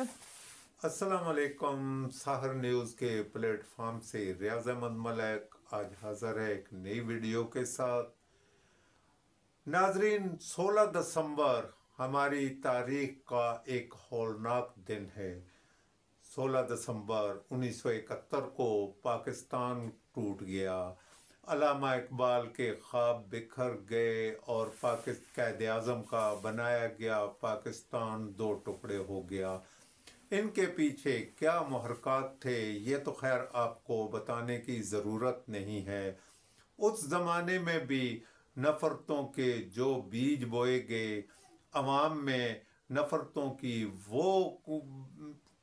अस्सलाम वालेकुम। साहर न्यूज़ के प्लेटफॉर्म से रियाज अहमद मलिक आज हाज़िर है एक नई वीडियो के साथ। नाजरीन, 16 दिसंबर हमारी तारीख का एक हौलनाक दिन है। 16 दिसंबर 1971 को पाकिस्तान टूट गया। अल्लामा इकबाल के ख्वाब बिखर गए और कैद आज़म का बनाया गया पाकिस्तान दो टुकड़े हो गया। इनके पीछे क्या मुहर्रकात थे ये तो खैर आपको बताने की ज़रूरत नहीं है। उस ज़माने में भी नफ़रतों के जो बीज बोए गए, अवाम में नफ़रतों की वो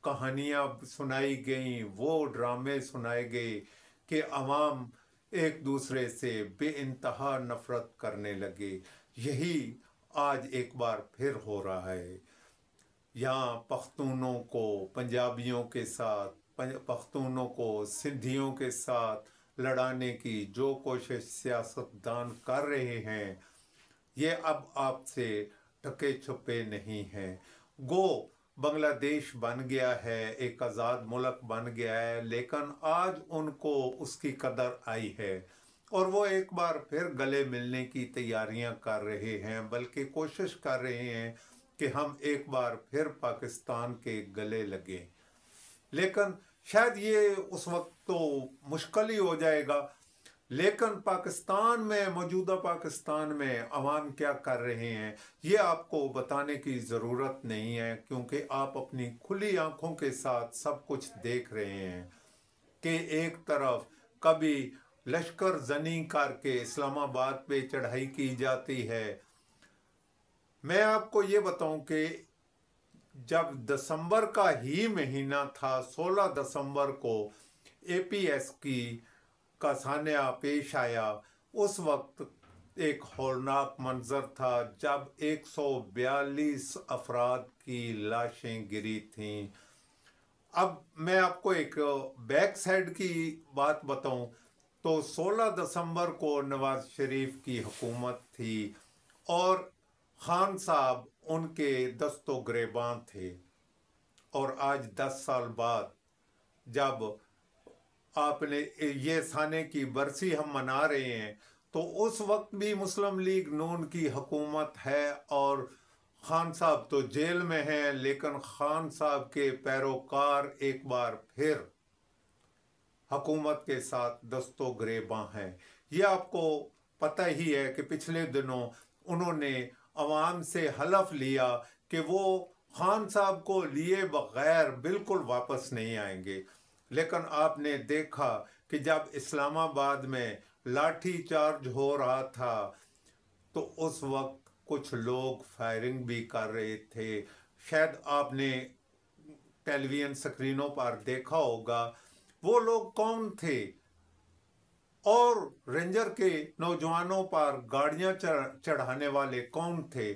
कहानियाँ सुनाई गईं, वो ड्रामे सुनाए गए कि अवाम एक दूसरे से बेइंतहा नफ़रत करने लगे। यही आज एक बार फिर हो रहा है। यहाँ पख्तूनों को पंजाबियों के साथ, पख्तूनों को सिंधियों के साथ लड़ाने की जो कोशिश सियासतदान कर रहे हैं, ये अब आपसे ढके छुपे नहीं हैं। गो बांग्लादेश बन गया है, एक आज़ाद मुल्क बन गया है, लेकिन आज उनको उसकी कदर आई है और वो एक बार फिर गले मिलने की तैयारियां कर रहे हैं, बल्कि कोशिश कर रहे हैं कि हम एक बार फिर पाकिस्तान के गले लगें। लेकिन शायद ये उस वक्त तो मुश्किल ही हो जाएगा। लेकिन पाकिस्तान में, मौजूदा पाकिस्तान में अवाम क्या कर रहे हैं ये आपको बताने की ज़रूरत नहीं है, क्योंकि आप अपनी खुली आंखों के साथ सब कुछ देख रहे हैं कि एक तरफ कभी लश्कर जनी करके इस्लामाबाद पे चढ़ाई की जाती है। मैं आपको ये बताऊं कि जब दिसंबर का ही महीना था, 16 दिसंबर को एपीएस का सान्या पेश आया, उस वक्त एक हौलनाक मंजर था जब 142 अफराद की लाशें गिरी थीं। अब मैं आपको एक बैक साइड की बात बताऊं तो 16 दिसंबर को नवाज शरीफ की हुकूमत थी और खान साहब उनके दस्तो गिरबान थे। और आज 10 साल बाद जब आपने ये साने की बरसी हम मना रहे हैं, तो उस वक्त भी मुस्लिम लीग नून की हुकूमत है और खान साहब तो जेल में हैं, लेकिन खान साहब के पैरोकार एक बार फिर हुकूमत के साथ दस्तो गिरबां हैं। ये आपको पता ही है कि पिछले दिनों उन्होंने अवाम से हलफ लिया कि वो खान साहब को लिए बगैर बिल्कुल वापस नहीं आएंगे। लेकिन आपने देखा कि जब इस्लामाबाद में लाठी चार्ज हो रहा था तो उस वक्त कुछ लोग फायरिंग भी कर रहे थे। शायद आपने टेलीविजन स्क्रीनों पर देखा होगा वो लोग कौन थे और रेंजर के नौजवानों पर गाड़ियां चढ़ाने वाले कौन थे।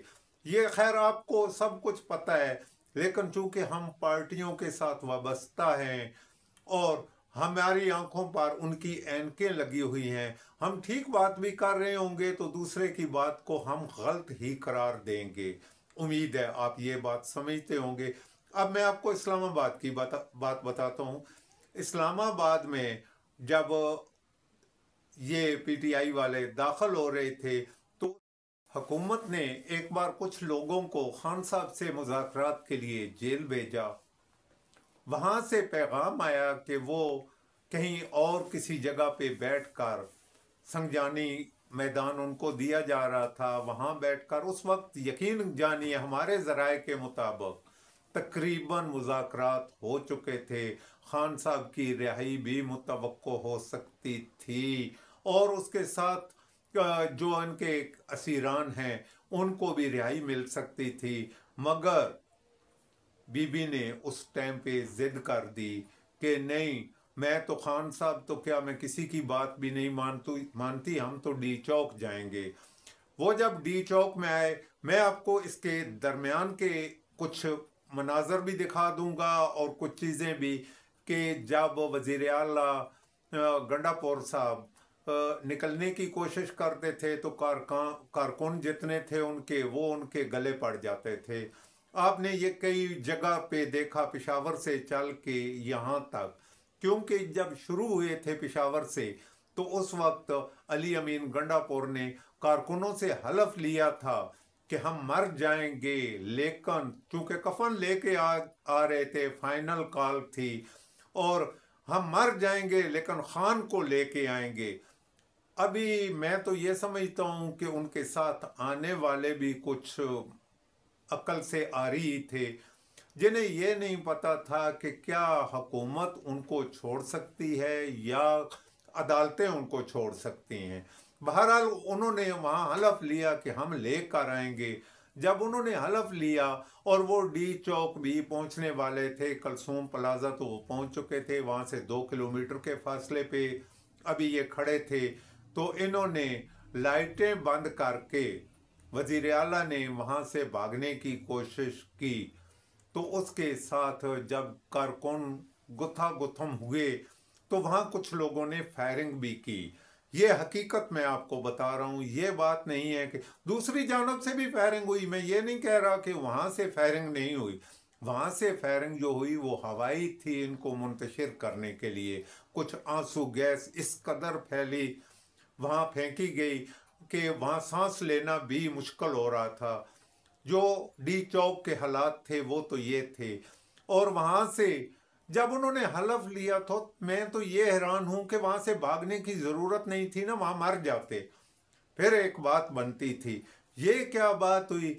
ये खैर आपको सब कुछ पता है, लेकिन चूंकि हम पार्टियों के साथ वाबस्ता हैं और हमारी आंखों पर उनकी ऐनकें लगी हुई हैं, हम ठीक बात भी कर रहे होंगे तो दूसरे की बात को हम गलत ही करार देंगे। उम्मीद है आप ये बात समझते होंगे। अब मैं आपको इस्लामाबाद की बात बताता हूँ। इस्लामाबाद में जब ये पीटीआई वाले दाखिल हो रहे थे तो हुकूमत ने एक बार कुछ लोगों को खान साहब से मुज़ाकरात के लिए जेल भेजा। वहां से पैगाम आया कि वो कहीं और किसी जगह पे बैठकर, संगजानी मैदान उनको दिया जा रहा था, वहां बैठकर उस वक्त यकीन जानिए हमारे ज़राए के मुताबिक तकरीबन मुज़ाकरात हो चुके थे। खान साहब की रिहाई भी मुतवक्को हो सकती थी और उसके साथ जो उनके असीरान हैं उनको भी रिहाई मिल सकती थी। मगर बीबी ने उस टाइम पे जिद कर दी कि नहीं, मैं तो खान साहब तो क्या, मैं किसी की बात भी नहीं मानती, हम तो डी चौक जाएंगे। वो जब डी चौक में आए, मैं आपको इसके दरमियान के कुछ मनाजर भी दिखा दूंगा और कुछ चीज़ें भी कि जब वज़ीर आला गंडापुर साहब निकलने की कोशिश करते थे तो कारकुन जितने थे उनके, वो उनके गले पड़ जाते थे। आपने ये कई जगह पे देखा, पेशावर से चल के यहाँ तक, क्योंकि जब शुरू हुए थे पेशावर से तो उस वक्त अली अमीन गंडापुर ने कारकुनों से हलफ लिया था कि हम मर जाएंगे, लेकिन चूंकि कफन लेके आ रहे थे, फाइनल कॉल थी, और हम मर जाएंगे लेकिन खान को लेके आएंगे। अभी मैं तो ये समझता हूं कि उनके साथ आने वाले भी कुछ अकल से आ रही थे, जिन्हें ये नहीं पता था कि क्या हुकूमत उनको छोड़ सकती है या अदालतें उनको छोड़ सकती हैं। बहरहाल उन्होंने वहाँ हलफ लिया कि हम लेकर आएंगे। जब उन्होंने हलफ लिया और वो डी चौक भी पहुंचने वाले थे, कलसूम प्लाजा तो वो पहुंच चुके थे, वहाँ से 2 किलोमीटर के फासले पे अभी ये खड़े थे, तो इन्होंने लाइटें बंद करके वजीर आला ने वहाँ से भागने की कोशिश की। तो उसके साथ जब कारकुन गुत्था गुत्थम हुए तो वहाँ कुछ लोगों ने फायरिंग भी की। ये हकीकत मैं आपको बता रहा हूँ, ये बात नहीं है कि दूसरी जानब से भी फायरिंग हुई। मैं ये नहीं कह रहा कि वहाँ से फायरिंग नहीं हुई, वहाँ से फायरिंग जो हुई वो हवाई थी, इनको मुंतशिर करने के लिए। कुछ आंसू गैस इस कदर फैली, वहाँ फेंकी गई कि वहाँ सांस लेना भी मुश्किल हो रहा था। जो डी चौक के हालात थे वो तो ये थे। और वहाँ से जब उन्होंने हलफ लिया तो मैं तो ये हैरान हूं कि वहां से भागने की जरूरत नहीं थी ना, वहां मर जाते। फिर एक बात बनती थी, ये क्या बात हुई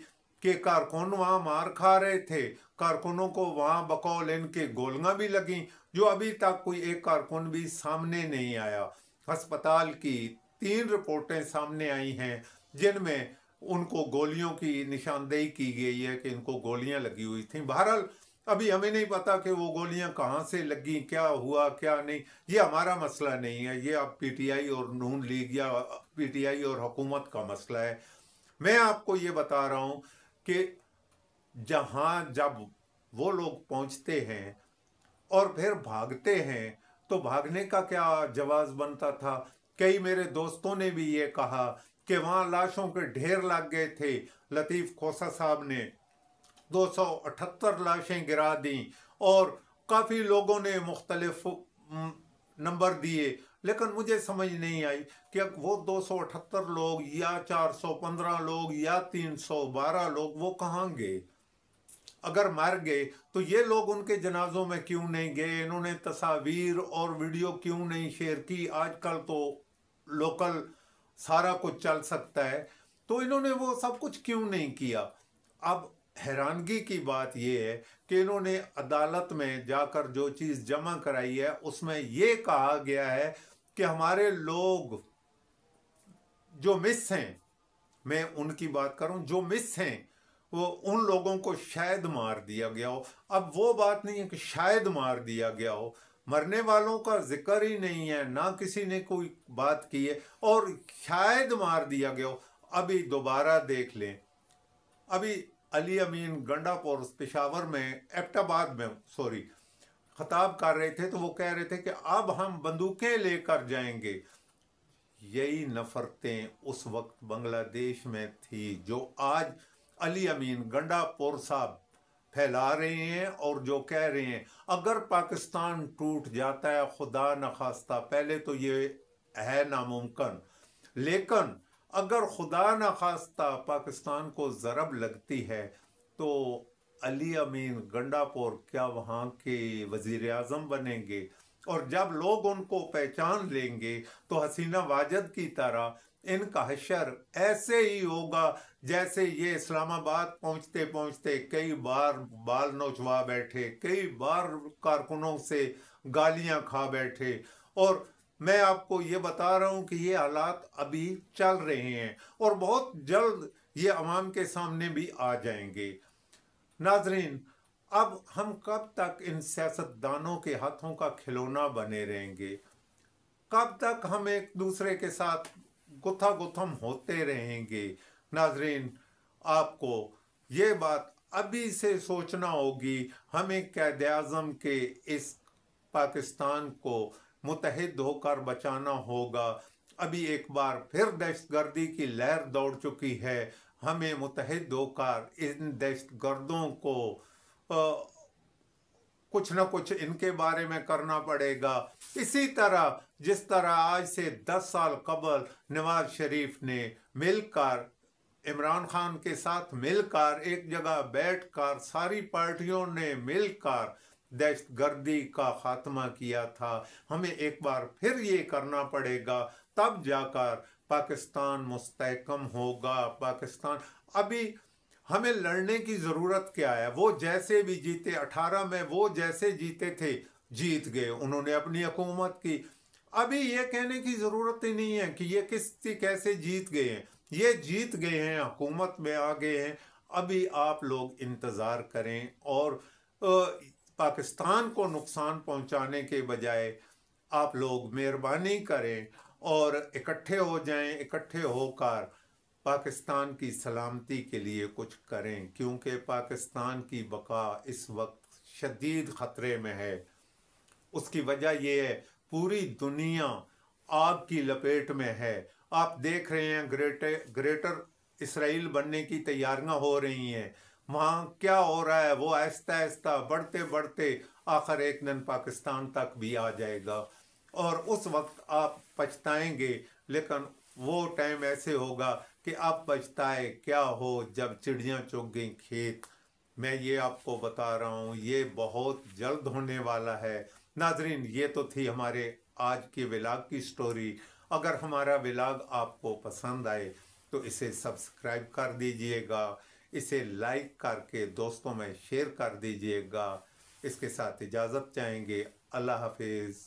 कि कारकुन वहां मार खा रहे थे, कारकुनों को वहां बकौल इनके गोलियां भी लगी, जो अभी तक कोई एक कारकुन भी सामने नहीं आया। अस्पताल की 3 रिपोर्टें सामने आई हैं जिनमें उनको गोलियों की निशानदेही की गई है कि इनको गोलियां लगी हुई थी। बहरहाल अभी हमें नहीं पता कि वो गोलियां कहाँ से लगी, क्या हुआ क्या नहीं, ये हमारा मसला नहीं है, ये अब पीटीआई और नून लीग या पीटीआई और हुकूमत का मसला है। मैं आपको ये बता रहा हूँ कि जहाँ जब वो लोग पहुँचते हैं और फिर भागते हैं तो भागने का क्या जवाब बनता था। कई मेरे दोस्तों ने भी ये कहा कि वहाँ लाशों के ढेर लग गए थे। लतीफ़ खोसा साहब ने 278 लाशें गिरा दी और काफ़ी लोगों ने मुख्तलिफ नंबर दिए, लेकिन मुझे समझ नहीं आई कि वो 278 लोग या 415 लोग या 312 लोग वो कहाँ गए। अगर मर गए तो ये लोग उनके जनाजों में क्यों नहीं गए, इन्होंने तस्वीर और वीडियो क्यों नहीं शेयर की। आजकल तो लोकल सारा कुछ चल सकता है, तो इन्होंने वो सब कुछ क्यों नहीं किया। अब हैरानगी की बात यह है कि इन्होंने अदालत में जाकर जो चीज़ जमा कराई है उसमें यह कहा गया है कि हमारे लोग जो मिस हैं, मैं उनकी बात करूं, जो मिस हैं वो उन लोगों को शायद मार दिया गया हो। अब वो बात नहीं है कि शायद मार दिया गया हो, मरने वालों का जिक्र ही नहीं है, ना किसी ने कोई बात की है, और शायद मार दिया गया हो। अभी दोबारा देख लें, अभी अली अमीन गंडापुर पेशावर में एबटाबाद में सॉरी खताब कर रहे थे तो वो कह रहे थे कि अब हम बंदूकें लेकर जाएंगे। यही नफरतें उस वक्त बांग्लादेश में थी जो आज अली अमीन गंडापुर साहब फैला रहे हैं और जो कह रहे हैं अगर पाकिस्तान टूट जाता है, खुदा न खास्ता, पहले तो ये है नामुमकिन, लेकिन अगर खुदा न खास्ता पाकिस्तान को ज़रब लगती है तो अली अमीन गंडापुर क्या वहाँ के वज़ीर आज़म बनेंगे। और जब लोग उनको पहचान लेंगे तो हसीना वाजद की तरह इनका हशर ऐसे ही होगा जैसे ये इस्लामाबाद पहुँचते पहुँचते कई बार बाल नोचवा बैठे, कई बार कारकुनों से गालियाँ खा बैठे। और मैं आपको ये बता रहा हूँ कि ये हालात अभी चल रहे हैं और बहुत जल्द ये अवाम के सामने भी आ जाएंगे। नाजरीन, अब हम कब तक इन सियासतदानों के हाथों का खिलौना बने रहेंगे, कब तक हम एक दूसरे के साथ गुत्था गुत्थम होते रहेंगे। नाजरीन, आपको ये बात अभी से सोचना होगी, हमें कैद आज़म के इस पाकिस्तान को मुत्तहिद होकर बचाना होगा। अभी एक बार फिर दहशतगर्दी की लहर दौड़ चुकी है, ہمیں متحد ہو کر ان دہشت گردوں کو کچھ نہ کچھ ان کے بارے میں کرنا پڑے گا. اسی طرح جس طرح آج سے 10 سال قبل نواز شریف نے مل کر عمران خان کے ساتھ مل کر ایک جگہ بیٹھ کر ساری پارٹیوں نے مل کر دہشت گردی کا خاتمہ کیا تھا، ہمیں ایک بار پھر یہ کرنا پڑے گا، تب جا کر پاکستان مستحکم ہوگا. پاکستان ابھی ہمیں لڑنے کی ضرورت کیا ہے؟ وہ جیسے بھی جیتے 18 میں وہ جیسے جیتے تھے جیت گئے، انہوں نے اپنی حکومت کی. ابھی یہ کہنے کی ضرورت ہی نہیں ہے کہ یہ کیسے جیت گئے ہیں، یہ جیت گئے ہیں، حکومت میں آ گئے ہیں. ابھی آپ لوگ انتظار کریں اور پاکستان کو نقصان پہنچانے کے بجائے آپ لوگ مہربانی کریں اور اکٹھے ہو جائیں، اکٹھے ہو کر پاکستان کی سلامتی کے لیے کچھ کریں، کیونکہ پاکستان کی بقا اس وقت شدید خطرے میں ہے. اس کی وجہ یہ ہے پوری دنیا آگ کی لپیٹ میں ہے. آپ دیکھ رہے ہیں گریٹر اسرائیل بننے کی تیاریاں ہو رہی ہیں. وہاں کیا ہو رہا ہے؟ وہ آہستہ آہستہ بڑھتے بڑھتے آخر ایک دن پاکستان تک بھی آ جائے گا اور اس وقت آپ پچھتائیں گے. لیکن وہ ٹائم ایسے ہوگا کہ اب پچھتائے کیا ہو جب چڑیاں چگ گئیں کھیت. میں یہ آپ کو بتا رہا ہوں، یہ بہت جلد ہونے والا ہے. ناظرین، یہ تو تھی ہمارے آج کے ولاگ کی سٹوری. اگر ہمارا ولاگ آپ کو پسند آئے تو اسے سبسکرائب کر دیجئے گا، اسے لائک کر کے دوستوں میں شیئر کر دیجئے گا. اس کے ساتھ اجازت چاہیں گے. اللہ حافظ.